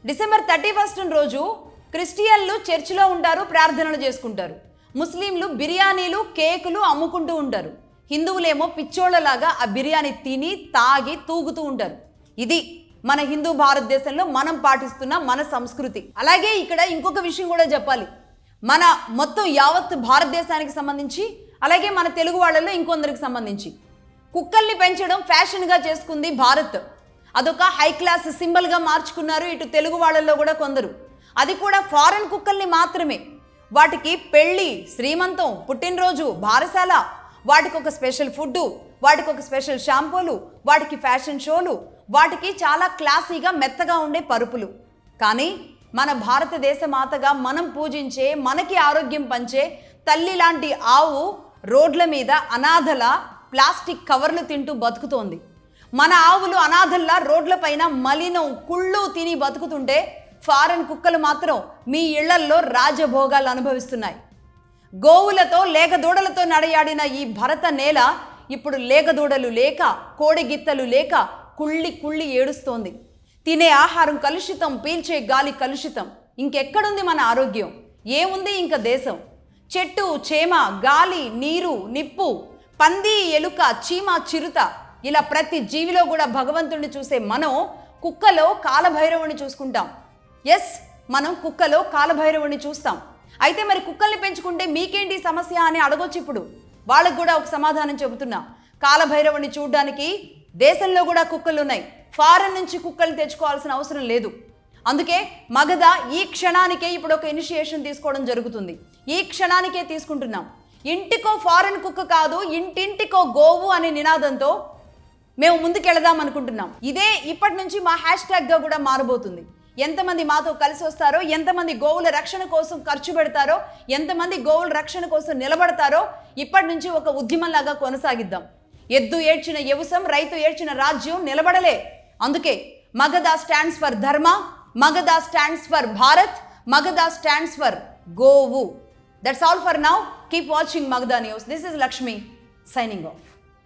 December 31 రోజు క్రిస్టియన్లు చర్చిలో ఉంటారు, ప్రార్థనలు చేసుకుంటారు. ముస్లింలు బిర్యానీలు కేకులు అమ్ముకుంటూ ఉంటారు. హిందువులేమో పిచ్చోళ్లలాగా ఆ బిర్యానీ తిని తాగి తూగుతూ ఉంటారు. ఇది మన హిందూ భారతదేశంలో మనం పాటిస్తున్న మన సంస్కృతి. అలాగే ఇక్కడ ఇంకొక విషయం కూడా చెప్పాలి. మన మొత్తం యావత్ భారతదేశానికి సంబంధించి, అలాగే మన తెలుగు వాళ్ళలో ఇంకొందరికి సంబంధించి కుక్కల్ని పెంచడం ఫ్యాషన్గా చేసుకుంది భారత్. అదొక హై క్లాస్ సింబల్గా మార్చుకున్నారు ఇటు తెలుగు వాళ్ళల్లో కూడా కొందరు. అది కూడా ఫారెన్ కుక్కల్ని మాత్రమే. వాటికి పెళ్ళి, శ్రీమంతం, పుట్టినరోజు, బారసాల, వాటికి ఒక స్పెషల్ ఫుడ్డు, వాటికి ఒక స్పెషల్ షాంపూలు, వాటికి ఫ్యాషన్ షోలు, వాటికి చాలా క్లాసీగా మెత్తగా ఉండే పరుపులు. కానీ మన భారతదేశ మాతగా మనం పూజించే, మనకి ఆరోగ్యం పంచే తల్లి లాంటి ఆవు రోడ్ల మీద అనాథల ప్లాస్టిక్ కవర్లు తింటూ బతుకుతోంది. మన ఆవులు అనాథల్లా రోడ్లపైన మలినం కుళ్ళు తిని బతుకుతుంటే ఫారెన్ కుక్కలు మాత్రం మీ ఇళ్లల్లో రాజభోగాలు అనుభవిస్తున్నాయి. గోవులతో లేగదూడలతో నడయాడిన ఈ భరత నేల ఇప్పుడు లేగదూడలు లేక, కోడిగిత్తలు లేక కుళ్ళి కుళ్ళి ఏడుస్తోంది. తినే ఆహారం కలుషితం, పీల్చే గాలి కలుషితం. ఇంకెక్కడుంది మన ఆరోగ్యం? ఏముంది ఇంక దేశం? చెట్టు చేమ, గాలి, నీరు, నిప్పు, పంది, ఎలుక, చీమ, చిరుత, ఇలా ప్రతి జీవిలో కూడా భగవంతుడిని చూసే మనం కుక్కలో కాలభైరవుని చూసుకుంటాం. ఎస్, మనం కుక్కలో కాలభైరవుని చూస్తాం. అయితే మరి కుక్కల్ని పెంచుకుంటే మీకేంటి సమస్య అని అడగొచ్చు. ఇప్పుడు వాళ్ళకు కూడా ఒక సమాధానం చెబుతున్నా. కాలభైరవుని చూడడానికి దేశంలో కూడా కుక్కలు ఉన్నాయి. ఫారెన్ నుంచి కుక్కల్ని తెచ్చుకోవాల్సిన అవసరం లేదు. అందుకే మగధ ఈ క్షణానికే ఇప్పుడు ఒక ఇనిషియేషన్ తీసుకోవడం జరుగుతుంది. ఈ క్షణానికే తీసుకుంటున్నాం. ఇంటికో ఫారెన్ కుక్క కాదు, ఇంటింటికో గోవు అనే నినాదంతో మేము ముందుకెళదాం అనుకుంటున్నాం. ఇదే ఇప్పటి నుంచి మా హ్యాష్ట్యాగ్గా కూడా మారబోతుంది. ఎంతమంది మాతో కలిసి వస్తారో, ఎంతమంది గోవుల రక్షణ కోసం ఖర్చు పెడతారో, ఎంతమంది గోవుల రక్షణ కోసం నిలబడతారో ఇప్పటి నుంచి ఒక ఉద్యమంలాగా కొనసాగిద్దాం. ఎద్దు ఏడ్చిన యవసం, రైతు ఏడ్చిన రాజ్యం నిలబడలే. అందుకే Magadha stands for dharma, Magadha stands for Bharat, Magadha stands for govu. That's all for now. Keep watching Magadha News. This is Lakshmi signing off.